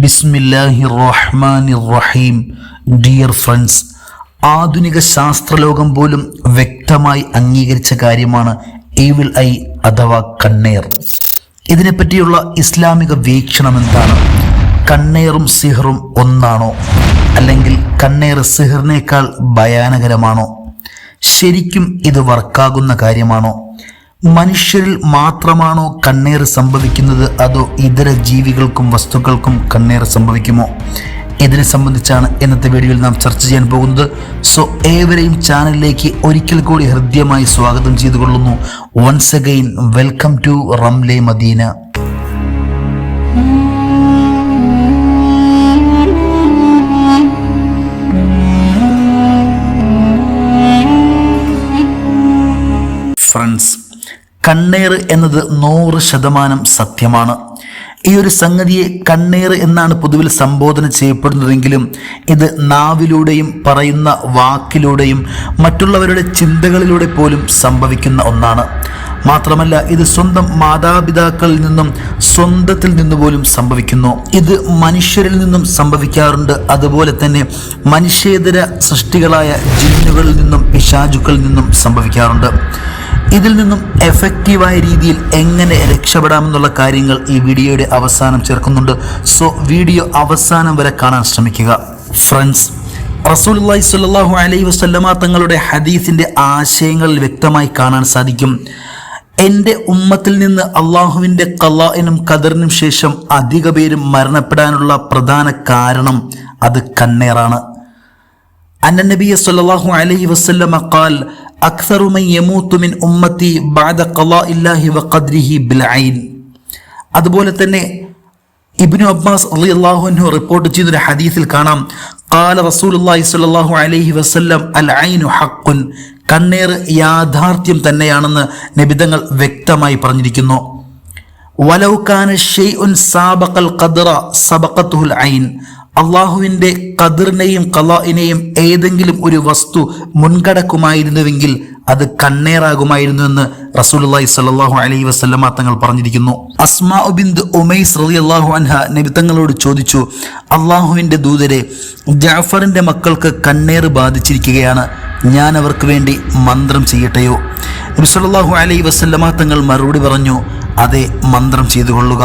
ബിസ്മില്ലാഹിർ റഹ്മാനിർ റഹീം. Dear friends, ആധുനിക ശാസ്ത്രലോകം പോലും വ്യക്തമായി അംഗീകരിച്ച കാര്യമാണ് ഈവിൾ ഐ അഥവാ കണ്ണേർ. ഇതിനെപ്പറ്റിയുള്ള ഇസ്ലാമിക വീക്ഷണം എന്താണ്? കണ്ണേറും സിഹറും ഒന്നാണോ? അല്ലെങ്കിൽ കണ്ണേർ സിഹറിനേക്കാൾ ഭയാനകരമാണോ? ശരിക്കും ഇത് വർക്കാകുന്ന കാര്യമാണോ? മനുഷ്യരിൽ മാത്രമാണോ കണ്ണേർ സംഭവിക്കുന്നത്, അതോ ഇതര ജീവികൾക്കും വസ്തുക്കൾക്കും കണ്ണേർ സംഭവിക്കുമോ? ഇതിനെ സംബന്ധിച്ചാണ് ഇന്നത്തെ വീഡിയോയിൽ നാം ചർച്ച ചെയ്യാൻ പോകുന്നത്. സോ ഏവരെയും ചാനലിലേക്ക് ഒരിക്കൽ കൂടി ഹൃദ്യമായി സ്വാഗതം ചെയ്തുകൊള്ളുന്നു. Once again welcome to Ramle Madina. Friends, കണ്ണേർ എന്നത് 100% സത്യമാണ്. ഈ ഒരു സംഗതിയെ കണ്ണേർ എന്നാണ് പൊതുവിൽ സംബോധന ചെയ്യപ്പെടുന്നതെങ്കിലും ഇത് നാവിലൂടെയും പറയുന്ന വാക്കിലൂടെയും മറ്റുള്ളവരുടെ ചിന്തകളിലൂടെ പോലും സംഭവിക്കുന്ന ഒന്നാണ്. മാത്രമല്ല, ഇത് സ്വന്തം മാതാപിതാക്കളിൽ നിന്നും സ്വന്തത്തിൽ നിന്ന് പോലും സംഭവിക്കുന്നു. ഇത് മനുഷ്യരിൽ നിന്നും സംഭവിക്കാറുണ്ട്. അതുപോലെ തന്നെ മനുഷ്യേതര സൃഷ്ടികളായ ജിന്നുകളിൽ നിന്നും പിശാചുക്കളിൽ നിന്നും സംഭവിക്കാറുണ്ട്. ഇതിൽ നിന്നും എഫക്റ്റീവായ രീതിയിൽ എങ്ങനെ രക്ഷപ്പെടാമെന്നുള്ള കാര്യങ്ങൾ ഈ വീഡിയോയുടെ അവസാനം ചേർക്കുന്നുണ്ട്. സോ വീഡിയോ അവസാനം വരെ കാണാൻ ശ്രമിക്കുക. ഫ്രണ്ട്സ്, റസൂലുള്ളാഹി സ്വല്ലല്ലാഹു അലൈഹി വസല്ലമ തങ്ങളുടെ ഹദീസിൻ്റെ ആശയങ്ങളിൽ വ്യക്തമായി കാണാൻ സാധിക്കും. എൻ്റെ ഉമ്മത്തിൽ നിന്ന് അള്ളാഹുവിൻ്റെ ഖളാഇനും ഖദറിനും ശേഷം അധിക പേരും മരണപ്പെടാനുള്ള പ്രധാന കാരണം അത് കണ്ണേറാണ്. അന്ന നബിയ സ്വല്ലല്ലാഹു അലൈഹി വസല്ലമ ഖാൽ അക്സറു മൻ യമൂതു മിൻ ഉമ്മത്തി ബഅദ ഖളാഇല്ലാഹി വ ഖദ്രിഹി ബിൽ ഐൻ. അതുപോലെ തന്നെ ഇബ്നു അബ്ബാസ് റളിയല്ലാഹു അൻഹു റിപ്പോർട്ട് ചെയ്തൊരു ഹദീസിൽ കാണാം, ഖാല റസൂലുള്ളാഹി സ്വല്ലല്ലാഹു അലൈഹി വസല്ലം അൽ ഐനു ഹഖ്ഖുൻ. കണ്ണേർ യാഥാർത്ഥ്യം തന്നെയാണെന്ന് നബിതങ്ങൾ വ്യക്തമായി പറഞ്ഞിരിക്കുന്നു. വലൗ കാന ഷൈഉൻ സാബഖൽ ഖദ്റ സബഖത്തുൽ ഐൻ. അള്ളാഹുവിൻ്റെ ഖദറിനെയും ഖളാഇനെയും ഏതെങ്കിലും ഒരു വസ്തു മുൻകടക്കുമായിരുന്നുവെങ്കിൽ അത് കണ്ണേറാകുമായിരുന്നു എന്ന് റസൂലുള്ളാഹി സ്വല്ലല്ലാഹു അലൈഹി വസല്ലമ തങ്ങൾ പറഞ്ഞിരിക്കുന്നു. അസ്മാ ബിൻത് ഉമൈസ് റളിയല്ലാഹു അൻഹ നബി തങ്ങളോട് ചോദിച്ചു, അള്ളാഹുവിൻ്റെ ദൂതരെ, ജഅഫറിൻ്റെ മക്കൾക്ക് കണ്ണേർ ബാധിച്ചിരിക്കുകയാണ്, ഞാൻ അവർക്ക് വേണ്ടി മന്ത്രം ചെയ്യട്ടെയോ? നബി സ്വല്ലല്ലാഹു അലൈഹി വസല്ലമ തങ്ങൾ മറുപടി പറഞ്ഞു, അതെ, മന്ത്രം ചെയ്തുകൊള്ളുക.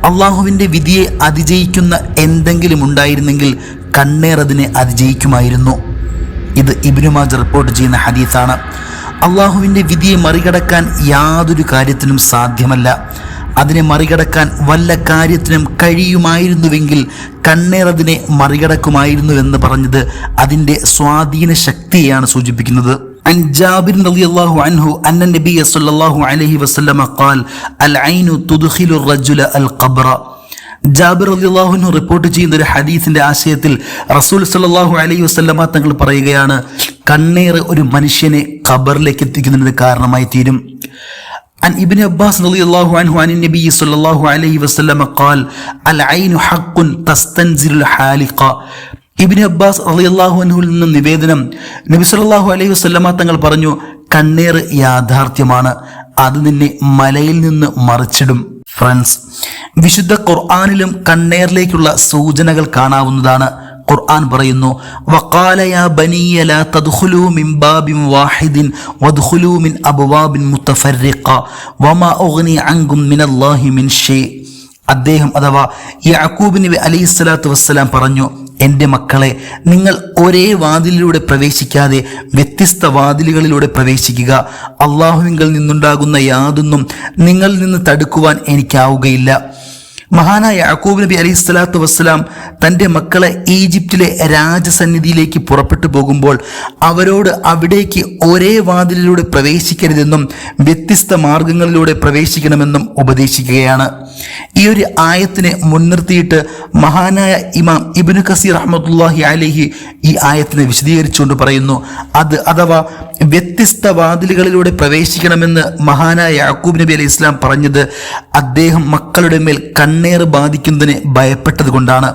അള്ളാഹുവിൻ്റെ വിധിയെ അതിജയിക്കുന്ന എന്തെങ്കിലും ഉണ്ടായിരുന്നെങ്കിൽ കണ്ണേർ അതിനെ അതിജയിക്കുമായിരുന്നു. ഇത് ഇബ്നു മാജ റിപ്പോർട്ട് ചെയ്യുന്ന ഹദീസാണ്. അള്ളാഹുവിൻ്റെ വിധിയെ മറികടക്കാൻ യാതൊരു കാര്യത്തിനും സാധ്യമല്ല. അതിനെ മറികടക്കാൻ വല്ല കാര്യത്തിനും കഴിയുമായിരുന്നുവെങ്കിൽ കണ്ണേർ അതിനെ മറികടക്കുമായിരുന്നുവെന്ന് പറഞ്ഞത് അതിൻ്റെ സ്വാധീന ശക്തിയെയാണ് സൂചിപ്പിക്കുന്നത്. عن جابر رضي الله عنه أن النبي صلى الله عليه وسلم قال العين تدخل الرجل القبر. ജാബിർ റളിയല്ലാഹു അൻഹു റിപ്പോർട്ട് ചെയ്യുന്ന ഒരു ഹദീസിന്റെ ആശയത്തിൽ റസൂൽ സല്ലല്ലാഹു അലൈഹി വസല്ലമ തങ്ങൾ പറയുകയാണ്, കണ്ണേർ ഒരു മനുഷ്യനെ ഖബറിലേക്ക് എത്തിക്കുന്നതിന് കാരണമായി തീരും. عن ابن عباس رضي الله عنه عن النبي صلى الله عليه وسلم قال العين حق تستنزل الحالقة. ഇബ്നു അബ്ബാസ് റളിയല്ലാഹു അൻഹുവിൽ നിന്ന് നിവേദനം, നബി സല്ലല്ലാഹു അലൈഹി വസല്ലമ തങ്ങൾ പറഞ്ഞു, കണ്ണേർ യാഥാർത്ഥ്യമാണ്, അത് നിന്നെ മലയിൽ നിന്ന് മറിച്ചിടും. ഫ്രണ്ട്സ്, വിശുദ്ധ ഖുർആനിലും കണ്ണേറിലേക്കുള്ള സൂചനകൾ കാണാവുന്നതാണ്. ഖുർആൻ പറയുന്നു, വഖാല യാ ബനിയ ലാ തദ്ഖുലൂ മിൻ ബാബിൻ വാഹിദിൻ വദ്ഖുലൂ മിൻ അബ്വാബിൻ മുതഫർരിഖ വമാ ഉഗ്നി അൻകും മിനല്ലാഹി മിൻ ഷൈ. അദ്ദേഹം അഥവാ യാക്കൂബ് നബി അലൈഹിസ്സലാത്തു വസ്സലാം പറഞ്ഞു, എൻ്റെ മക്കളെ, നിങ്ങൾ ഒരേ വാതിലിലൂടെ പ്രവേശിക്കാതെ വ്യത്യസ്ത വാതിലുകളിലൂടെ പ്രവേശിക്കുക. അള്ളാഹുവിങ്കൽ നിന്നുണ്ടാകുന്ന യാതൊന്നും നിങ്ങളിൽ നിന്ന് തടുക്കുവാൻ എനിക്കാവുകയില്ല. മഹാനായ യാക്കൂബ് നബി അലൈഹി സ്വലാത്തു വസ്സലാം തൻ്റെ മക്കളെ ഈജിപ്തിലെ രാജസന്നിധിയിലേക്ക് പുറപ്പെട്ടു പോകുമ്പോൾ അവരോട് അവിടേക്ക് ഒരേ വാതിലിലൂടെ പ്രവേശിക്കരുതെന്നും വ്യത്യസ്ത മാർഗങ്ങളിലൂടെ പ്രവേശിക്കണമെന്നും ഉപദേശിക്കുകയാണ്. ഈ ഒരു ആയത്തിനെ മുൻനിർത്തിയിട്ട് മഹാനായ ഇമാം ഇബ്നു കസീർ റഹ്മത്തുള്ളാഹി അലൈഹി ഈ ആയത്തിനെ വിശദീകരിച്ചുകൊണ്ട് പറയുന്നു, അത് അഥവാ വ്യത്യസ്ത വാതിലുകളിലൂടെ പ്രവേശിക്കണമെന്ന് മഹാനായ യാക്കൂബ് നബി അലൈഹി ഇസ്ലാം പറഞ്ഞത് അദ്ദേഹം മക്കളുടെ മേൽ കണ്ണേർ ബാധിക്കുന്നതിന് ഭയപ്പെട്ടത് കൊണ്ടാണ്.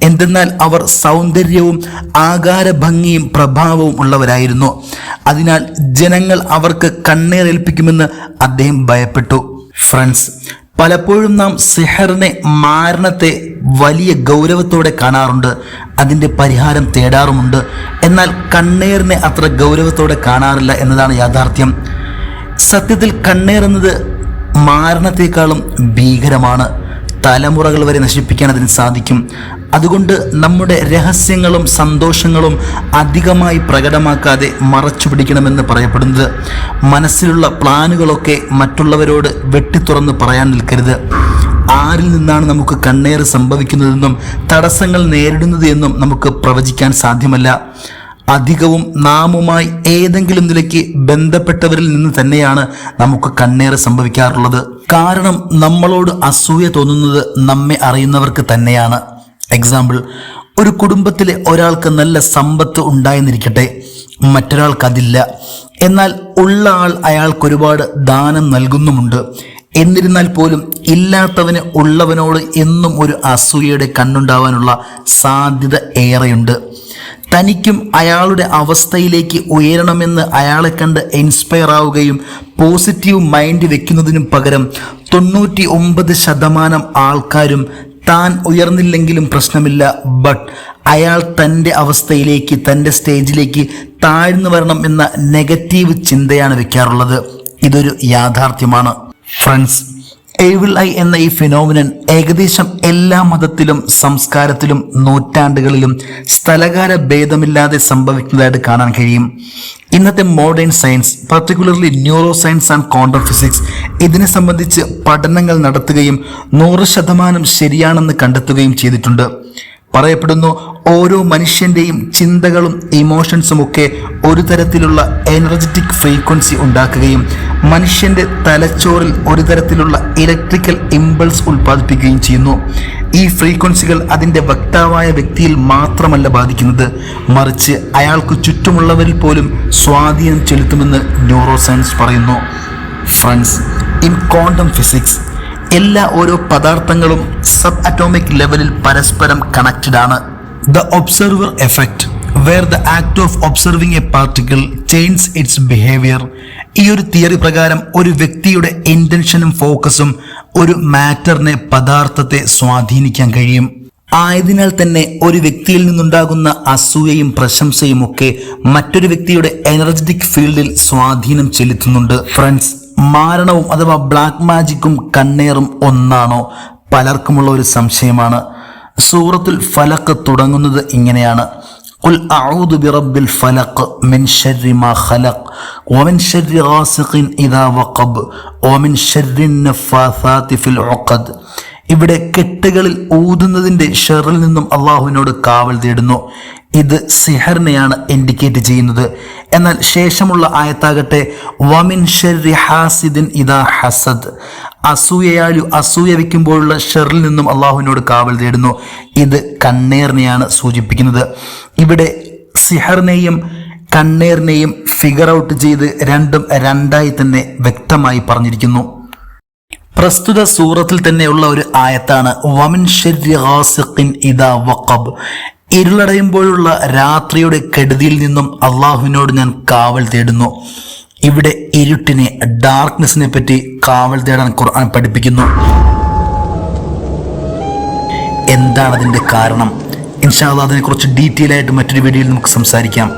എന്തെന്നാൽ അവർ സൗന്ദര്യവും ആകാരഭംഗിയും പ്രഭാവവും ഉള്ളവരായിരുന്നു. അതിനാൽ ജനങ്ങൾ അവർക്ക് കണ്ണേറേൽപ്പിക്കുമെന്ന് അദ്ദേഹം ഭയപ്പെട്ടു. ഫ്രണ്ട്സ്, പലപ്പോഴും നാം സിഹറിനെ, മാരണത്തെ വലിയ ഗൗരവത്തോടെ കാണാറുണ്ട്, അതിൻ്റെ പരിഹാരം തേടാറുമുണ്ട്. എന്നാൽ കണ്ണേറിനെ അത്ര ഗൗരവത്തോടെ കാണാറില്ല എന്നതാണ് യാഥാർത്ഥ്യം. സത്യത്തിൽ കണ്ണേർ എന്നത് മാരണത്തെക്കാളും ഭീകരമാണ്. തലമുറകൾ വരെ നശിപ്പിക്കാൻ അതിന് സാധിക്കും. അതുകൊണ്ട് നമ്മുടെ രഹസ്യങ്ങളും സന്തോഷങ്ങളും അധികമായി പ്രകടമാക്കാതെ മറച്ചു പിടിക്കണമെന്ന് പറയപ്പെടുന്നത്. മനസ്സിലുള്ള പ്ലാനുകളൊക്കെ മറ്റുള്ളവരോട് വെട്ടിത്തുറന്ന് പറയാൻ നിൽക്കരുത്. ആരിൽ നിന്നാണ് നമുക്ക് കണ്ണേറ് സംഭവിക്കുന്നതെന്നും തടസ്സങ്ങൾ നേരിടുന്നത് എന്നും നമുക്ക് പ്രവചിക്കാൻ സാധ്യമല്ല. അധികവും നാമുമായി ഏതെങ്കിലും നിലയ്ക്ക് ബന്ധപ്പെട്ടവരിൽ നിന്ന് തന്നെയാണ് നമുക്ക് കണ്ണേറ് സംഭവിക്കാറുള്ളത്. കാരണം നമ്മളോട് അസൂയ തോന്നുന്നത് നമ്മെ അറിയുന്നവർക്ക് തന്നെയാണ്. എക്സാമ്പിൾ, ഒരു കുടുംബത്തിലെ ഒരാൾക്ക് നല്ല സമ്പത്ത് ഉണ്ടായെന്നിരിക്കട്ടെ, മറ്റൊരാൾക്കതില്ല. എന്നാൽ ഉള്ള ആൾ അയാൾക്കൊരുപാട് ദാനം നൽകുന്നുമുണ്ട്. എന്നിരുന്നാൽ പോലും ഇല്ലാത്തവന് ഉള്ളവനോട് എന്നും ഒരു അസൂയയുടെ കണ്ണുണ്ടാവാനുള്ള സാധ്യത ഏറെയുണ്ട്. തനിക്കും അയാളുടെ അവസ്ഥയിലേക്ക് ഉയരണമെന്ന് അയാളെ കണ്ട് ഇൻസ്പയർ ആവുകയും പോസിറ്റീവ് മൈൻഡ് വെക്കുന്നതിനും പകരം 99% ആൾക്കാരും താൻ ഉയർന്നില്ലെങ്കിലും പ്രശ്നമില്ല, ബട്ട് അയാൾ തൻ്റെ അവസ്ഥയിലേക്ക്, തൻ്റെ സ്റ്റേജിലേക്ക് താഴ്ന്നു വരണം എന്ന നെഗറ്റീവ് ചിന്തയാണ് വെക്കാറുള്ളത്. ഇതൊരു യാഥാർത്ഥ്യമാണ്. ഫ്രണ്ട്സ്, ഏവിൾ ഐ എന്ന ഈ ഫിനോമിനൻ ഏകദേശം എല്ലാ മതത്തിലും സംസ്കാരത്തിലും നൂറ്റാണ്ടുകളിലും സ്ഥലകാല ഭേദമില്ലാതെ സംഭവിക്കുന്നതായിട്ട് കാണാൻ കഴിയും. ഇന്നത്തെ modern science, particularly neuro science and quantum physics, ഇതിനെ സംബന്ധിച്ച് പഠനങ്ങൾ നടത്തുകയും 100% ശരിയാണെന്ന് കണ്ടെത്തുകയും ചെയ്തിട്ടുണ്ട്. പറയപ്പെടുന്നു, ഓരോ മനുഷ്യൻ്റെയും ചിന്തകളും ഇമോഷൻസും ഒക്കെ ഒരു തരത്തിലുള്ള എനർജറ്റിക് ഫ്രീക്വൻസി ഉണ്ടാക്കുകയും മനുഷ്യൻ്റെ തലച്ചോറിൽ ഒരു തരത്തിലുള്ള ഇലക്ട്രിക്കൽ ഇമ്പൾസ് ഉൽപ്പാദിപ്പിക്കുകയും ചെയ്യുന്നു. ഈ ഫ്രീക്വൻസികൾ അതിൻ്റെ വക്താവായ വ്യക്തിയിൽ മാത്രമല്ല ബാധിക്കുന്നത്, മറിച്ച് അയാൾക്ക് ചുറ്റുമുള്ളവരിൽ പോലും സ്വാധീനം ചെലുത്തുമെന്ന് ന്യൂറോ സയൻസ് പറയുന്നു. ഫ്രണ്ട്സ്, ഇൻ ക്വാണ്ടം ഫിസിക്സ് എല്ലാ ഓരോ പദാർത്ഥങ്ങളും സബ് അറ്റോമിക് ലെവലിൽ പരസ്പരം കണക്റ്റഡ് ആണ്. The observer effect, where the act of observing a particle change its behaviour. ഈ ഒരു തിയറി പ്രകാരം ഒരു വ്യക്തിയുടെ ഇൻറ്റൻഷനും ഫോക്കസും ഒരു മാറ്ററിനെ, പദാർത്ഥത്തെ സ്വാധീനിക്കാൻ കഴിയും. ആയതിനാൽ തന്നെ ഒരു വ്യക്തിയിൽ നിന്നുണ്ടാകുന്ന അസൂയയും പ്രശംസയും ഒക്കെ മറ്റൊരു വ്യക്തിയുടെ എനർജറ്റിക് ഫീൽഡിൽ സ്വാധീനം ചെലുത്തുന്നുണ്ട്. ഫ്രണ്ട്സ്, മാരണവും അഥവാ ബ്ലാക്ക് മാജിക്കും കണ്ണേറും ഒന്നാണോ? പലർക്കുമുള്ള ഒരു സംശയമാണ്. സൂറത്തുൽ ഫലഖ് തുടങ്ങുന്നത് ഇങ്ങനെയാണ്: ഖുൽ അഊദു ബിറബ്ബിൽ ഫലഖ് മിൻ ശർരി മാ ഖലഖ് വമിൻ ശർരി ഗാസിഖിൻ ഇദാ വഖബ് വമിൻ ശർരി നഫാസാതി ഫിൽ ഉഖദ്. ഇവിടെ കെട്ടുകളിൽ ഊതുന്നതിൻ്റെ ഷെറിൽ നിന്നും അള്ളാഹുവിനോട് കാവൽ തേടുന്നു. ഇത് സിഹറിനെയാണ് ഇൻഡിക്കേറ്റ് ചെയ്യുന്നത്. എന്നാൽ ശേഷമുള്ള ആയത്താകട്ടെ വമിൻ ശർരി ഹാസിദിൻ ഇദാ ഹസദ്, അസൂയ വയ്ക്കുമ്പോഴുള്ള ഷെറിൽ നിന്നും അള്ളാഹുവിനോട് കാവൽ തേടുന്നു. ഇത് കണ്ണേറിനെയാണ് സൂചിപ്പിക്കുന്നത്. ഇവിടെ സിഹറിനെയും കണ്ണേറിനെയും ഫിഗർ ഔട്ട് ചെയ്ത് രണ്ടും രണ്ടായി തന്നെ വ്യക്തമായി പറഞ്ഞിരിക്കുന്നു. പ്രസ്തുത സൂറത്തിൽ തന്നെയുള്ള ഒരു ആയത്താണ് വമിൻ ശർരി ഗാസിഖിൻ ഇദാ വഖബ്. ഇരുളടയുമ്പോഴുള്ള രാത്രിയുടെ കെടുതിയിൽ നിന്നും അള്ളാഹുവിനോട് ഞാൻ കാവൽ തേടുന്നു. ഇവിടെ ഇരുട്ടിനെ, ഡാർക്ക്നെസ്സിനെ പറ്റി കാവൽ തേടാൻ ഖുർആൻ പഠിപ്പിക്കുന്നു. എന്താണ് അതിൻ്റെ കാരണം? ഇൻഷാ അല്ലാഹ് അതിനെക്കുറിച്ച് ഡീറ്റെയിൽ ആയിട്ട് മറ്റൊരു വീഡിയോയിൽ നമുക്ക് സംസാരിക്കാം.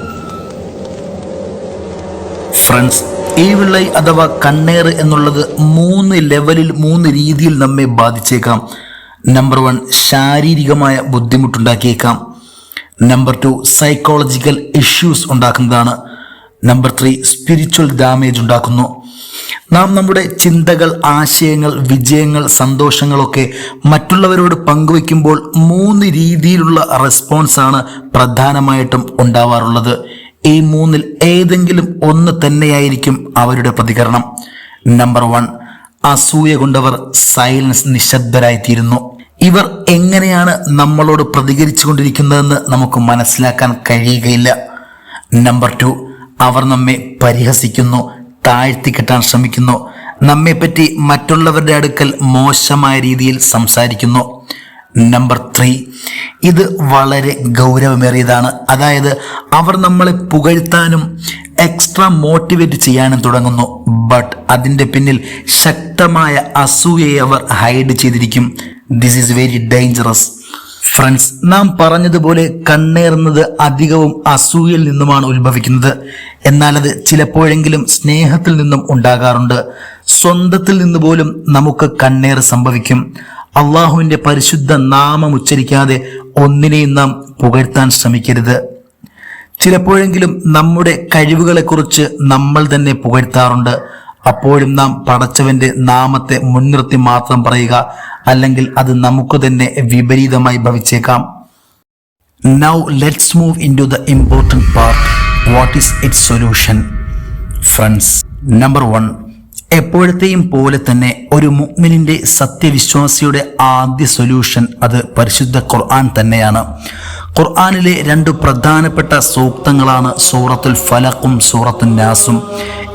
ഫ്രണ്ട്സ്, ഏവിൾ ഐ അഥവാ കണ്ണേറ് എന്നുള്ളത് 3 ലെവലിൽ, 3 രീതിയിൽ നമ്മെ ബാധിച്ചേക്കാം. നമ്പർ 1, ശാരീരികമായ ബുദ്ധിമുട്ടുണ്ടാക്കിയേക്കാം. നമ്പർ 2, സൈക്കോളജിക്കൽ ഇഷ്യൂസ് ഉണ്ടാക്കുന്നതാണ്. നമ്പർ 3, സ്പിരിച്വൽ ഡാമേജ് ഉണ്ടാക്കുന്നു. നാം നമ്മുടെ ചിന്തകൾ, ആശയങ്ങൾ, വിജയങ്ങൾ, സന്തോഷങ്ങളൊക്കെ മറ്റുള്ളവരോട് പങ്കുവയ്ക്കുമ്പോൾ 3 രീതിയിലുള്ള റെസ്പോൺസാണ് പ്രധാനമായിട്ടും ഉണ്ടാവാറുള്ളത്. ഈ 3-ൽ ഏതെങ്കിലും ഒന്ന് തന്നെയായിരിക്കും അവരുടെ പ്രതികരണം. നമ്പർ 1, അസൂയ കൊണ്ടവർ സൈലൻസ്, നിശബ്ദരായിത്തീരുന്നു. ഇവർ എങ്ങനെയാണ് നമ്മളോട് പ്രതികരിച്ചു കൊണ്ടിരിക്കുന്നതെന്ന് നമുക്ക് മനസ്സിലാക്കാൻ കഴിയുകയില്ല. നമ്പർ 2, അവർ നമ്മെ പരിഹസിക്കുന്നു, താഴ്ത്തിക്കെട്ടാൻ ശ്രമിക്കുന്നു, നമ്മെപ്പറ്റി മറ്റുള്ളവരുടെ അടുക്കൽ മോശമായ രീതിയിൽ സംസാരിക്കുന്നു. നമ്പർ 3, ഇത് വളരെ ഗൗരവമേറിയതാണ്. അതായത് അവർ നമ്മളെ പുകഴ്ത്താനും എക്സ്ട്രാ മോട്ടിവേറ്റ് ചെയ്യാനും തുടങ്ങുന്നു. ബട്ട് അതിൻ്റെ പിന്നിൽ ശക്തമായ അസൂയയെ അവർ ഹൈഡ് ചെയ്തിരിക്കും. This is very dangerous friends. നാം പറഞ്ഞതുപോലെ കണ്ണേറുന്നത് അധികവും അസൂയയിൽ നിന്നുമാണ് ഉത്ഭവിക്കുന്നത്. എന്നാൽ അത് ചിലപ്പോഴെങ്കിലും സ്നേഹത്തിൽ നിന്നും ഉണ്ടാകാറുണ്ട്. സ്വന്തത്തിൽ നിന്ന് പോലും നമുക്ക് കണ്ണേറ് സംഭവിക്കും. അള്ളാഹുവിൻ്റെ പരിശുദ്ധ നാമം ഉച്ചരിക്കാതെ ഒന്നിനെയും നാം പുകഴ്ത്താൻ ശ്രമിക്കരുത്. ചിലപ്പോഴെങ്കിലും നമ്മുടെ കഴിവുകളെക്കുറിച്ച് നമ്മൾ തന്നെ പുകഴ്ത്താറുണ്ട്. അപ്പോഴും നാം പടച്ചവന്റെ നാമത്തെ മുൻനിർത്തി മാത്രം പറയുക, അല്ലെങ്കിൽ അത് നമുക്ക് തന്നെ വിപരീതമായി ഭവിച്ചേക്കാം. Now let's move into the important part. What is its solution? Friends, number 1, എപ്പോഴത്തെയും പോലെ തന്നെ ഒരു മുഅ്മിനിന്റെ സത്യവിശ്വാസിയുടെ ആദ്യ സൊല്യൂഷൻ അത് പരിശുദ്ധ ഖുർആൻ തന്നെയാണ്. ഖുർആനിലെ 2 പ്രധാനപ്പെട്ട സൂക്തങ്ങളാണ് സൂറത്തുൽ ഫലഖും സൂറത്തുൻ നാസും.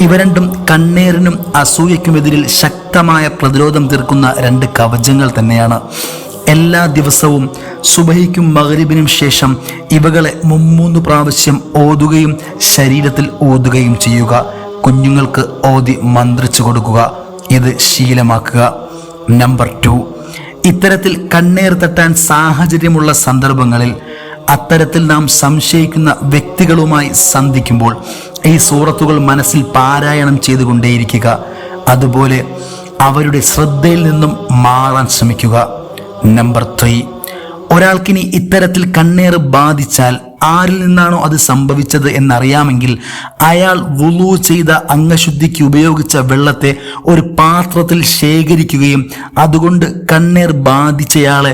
ഇവ രണ്ടും കണ്ണേറിനും അസൂയക്കുമെതിരിൽ ശക്തമായ പ്രതിരോധം തീർക്കുന്ന 2 കവചങ്ങൾ തന്നെയാണ്. എല്ലാ ദിവസവും സുബഹിക്കും മഗ്രിബിനും ശേഷം ഇവകളെ 3 പ്രാവശ്യം ഓതുകയും ശരീരത്തിൽ ഊതുകയും ചെയ്യുക. കുഞ്ഞുങ്ങൾക്ക് ഓതി മന്ത്രിച്ചു കൊടുക്കുക. ഇത് ശീലമാക്കുക. നമ്പർ 2, ഇത്തരത്തിൽ കണ്ണേർ തട്ടാൻ സാഹചര്യമുള്ള സന്ദർഭങ്ങളിൽ അത്തരത്തിൽ നാം സംശയിക്കുന്ന വ്യക്തികളുമായി സന്ധിക്കുമ്പോൾ ഈ സൂറത്തുകൾ മനസ്സിൽ പാരായണം ചെയ്തുകൊണ്ടേയിരിക്കുക. അതുപോലെ അവരുടെ ശ്രദ്ധയിൽ നിന്നും മാറാൻ ശ്രമിക്കുക. നമ്പർ 3, ഒരാൾക്കിനി ഇത്തരത്തിൽ കണ്ണേറ് ബാധിച്ചാൽ ആരിൽ നിന്നാണോ അത് സംഭവിച്ചത് എന്നറിയാമെങ്കിൽ അയാൾ വുളൂ ചെയ്ത അംഗശുദ്ധിക്ക് ഉപയോഗിച്ച വെള്ളത്തെ ഒരു പാത്രത്തിൽ ശേഖരിക്കുകയും അതുകൊണ്ട് കണ്ണേർ ബാധിച്ചയാളെ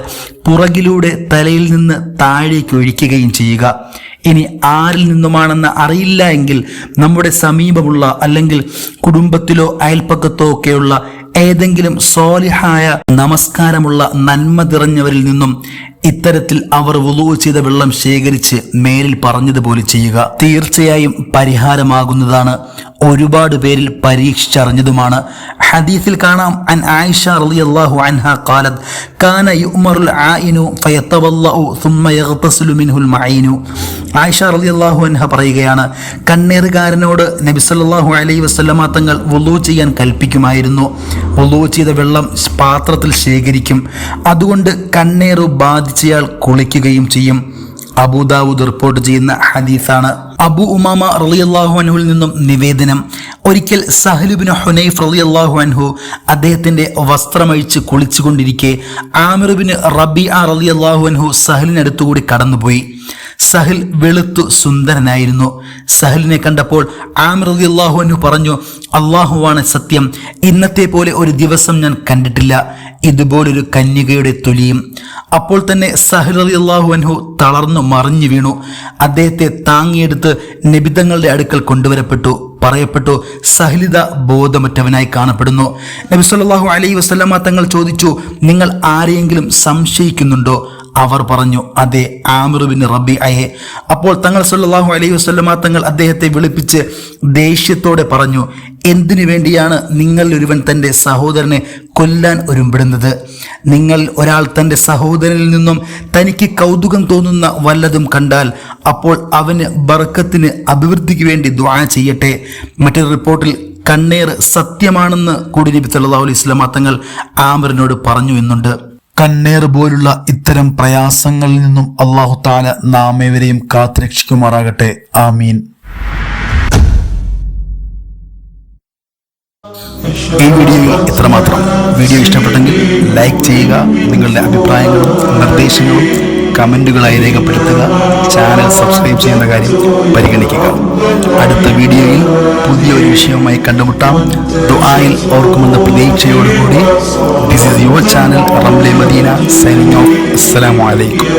പുറകിലൂടെ തലയിൽ നിന്ന് താഴേക്ക് ഒഴിക്കുകയും ചെയ്യുക. ഇനി ആരിൽ നിന്നുമാണെന്ന് അറിയില്ല എങ്കിൽ നമ്മുടെ സമീപമുള്ള അല്ലെങ്കിൽ കുടുംബത്തിലോ അയൽപ്പക്കത്തോ ഒക്കെയുള്ള ഏതെങ്കിലും സ്വാലിഹായ നമസ്കാരമുള്ള നന്മ നിറഞ്ഞവരിൽ നിന്നും ഇത്തരത്തിൽ അവർ വുളൂ ചെയ്ത വെള്ളം ശേഖരിച്ച് മേലിൽ പറഞ്ഞതുപോലെ ചെയ്യുക. തീർച്ചയായും പരിഹാരമാകുന്നതാണ്. ഒരുപാട് പേരിൽ പരീക്ഷിച്ചറിഞ്ഞതുമാണ്. ഹദീസിൽ കാണാം, അൻ ആയിഷ റളിയല്ലാഹു അൻഹ ഖാലത് കാന യുഅ്മറുൽ ആയിനു ഫയതവല്ലഉ സുമ്മ യഗ്തസിലു മിൻഹുൽ മഈനു. ആയിഷ റളിയല്ലാഹു അൻഹ പറയുകയാണ്, കണ്ണേറുകാരനോട് നബി സല്ലല്ലാഹു അലൈഹി വസല്ലമ തങ്ങൾ വുളൂ ചെയ്യാൻ കൽപ്പിക്കുമായിരുന്നു. വുളൂ ചെയ്ത വെള്ളം പാത്രത്തിൽ ശേഖരിക്കും. അതുകൊണ്ട് കണ്ണേറു ബാധിച്ചയാൾ കുളിക്കുകയും ചെയ്യും. അബൂദാവൂദ് റിപ്പോർട്ട് ചെയ്യുന്ന ഹദീസാണ്. അബു ഉമാമ റളിയല്ലാഹു അൻഹുവിൽ നിന്നും നിവേദനം, ഒരിക്കൽ സഹൽ ഇബ്നു ഹുനൈഫ് റളിയല്ലാഹു അൻഹു അദ്ദേഹത്തിന്റെ വസ്ത്രമഴിച്ച് കുളിച്ചുകൊണ്ടിരിക്കെ ആമിർ ഇബ്നു റബീഅ റളിയല്ലാഹു അൻഹു സഹലിനടുത്തുകൂടി കടന്നുപോയി. സഹൽ വെളുത്തു സുന്ദരനായിരുന്നു. സഹലിനെ കണ്ടപ്പോൾ ആമിർ റളിയല്ലാഹു അൻഹു പറഞ്ഞു, അല്ലാഹുവാണ് സത്യം, ഇന്നത്തെ പോലെ ഒരു ദിവസം ഞാൻ കണ്ടിട്ടില്ല, ഇതുപോലൊരു കന്യകയുടെ തൊലിയും. അപ്പോൾ തന്നെ സഹൽ റളിയല്ലാഹു അൻഹു തളർന്നു മറിഞ്ഞു വീണു. അദ്ദേഹത്തെ താങ്ങിയെടുത്ത് നബിതങ്ങളുടെ അടുക്കൽ കൊണ്ടുവരപ്പെട്ടു. പറയപ്പെട്ടു, സഹലിത ബോധമറ്റവനായി കാണപ്പെടുന്നു. നബി സല്ലല്ലാഹു അലൈഹി വസല്ലമ തങ്ങൾ ചോദിച്ചു, നിങ്ങൾ ആരെയെങ്കിലും സംശയിക്കുന്നുണ്ടോ? അവർ പറഞ്ഞു, അതെ, ആമിർ ബിൻ റബീഅയെ. അപ്പോൾ തങ്ങൾ സല്ലല്ലാഹു അലൈഹി വസല്ലമ തങ്ങൾ അദ്ദേഹത്തെ വിളിപ്പിച്ച് ദേഷ്യത്തോടെ പറഞ്ഞു, എന്തിനു വേണ്ടിയാണ് നിങ്ങൾ ഒരുവൻ തൻ്റെ സഹോദരനെ കൊല്ലാൻ ഒരുമ്പെടുന്നത്? നിങ്ങൾ ഒരാൾ തൻ്റെ സഹോദരനിൽ നിന്നും തനിക്ക് കൗതുകം തോന്നുന്ന വല്ലതും കണ്ടാൽ അപ്പോൾ അവന് ബർക്കത്തിന് അഭിവൃദ്ധിക്ക് വേണ്ടി ദുആ ചെയ്യട്ടെ. മറ്റൊരു റിപ്പോർട്ടിൽ കണ്ണേർ സത്യമാണെന്ന് കൂടി നബി സല്ലല്ലാഹു അലൈഹി വസല്ലമ തങ്ങൾ ആമിറിനോട് പറഞ്ഞു എന്നുണ്ട്. കണ്ണേർ പോലുള്ള ഇത്തരം പ്രയാസങ്ങളിൽ നിന്നും അല്ലാഹു തആല നാം ഏവരെയും കാത്തുരക്ഷിക്കുമാറാകട്ടെ. ആമീൻ. ഈ വീഡിയോയിൽ ഇത്രമാത്രം. വീഡിയോ ഇഷ്ടപ്പെട്ടെങ്കിൽ ലൈക്ക് ചെയ്യുക. നിങ്ങളുടെ അഭിപ്രായങ്ങളും നിർദ്ദേശങ്ങളും കമൻറ്റുകളായി രേഖപ്പെടുത്തുക. ചാനൽ സബ്സ്ക്രൈബ് ചെയ്യുന്ന കാര്യം പരിഗണിക്കുക. അടുത്ത വീഡിയോയിൽ പുതിയൊരു വിഷയവുമായി കണ്ടുമുട്ടാം. ദുആയിൽ ഓർക്കുമെന്ന പ്രതീക്ഷയോടുകൂടി this is your channel Ramle Madina signing off. അസ്സലാമു അലൈക്കും.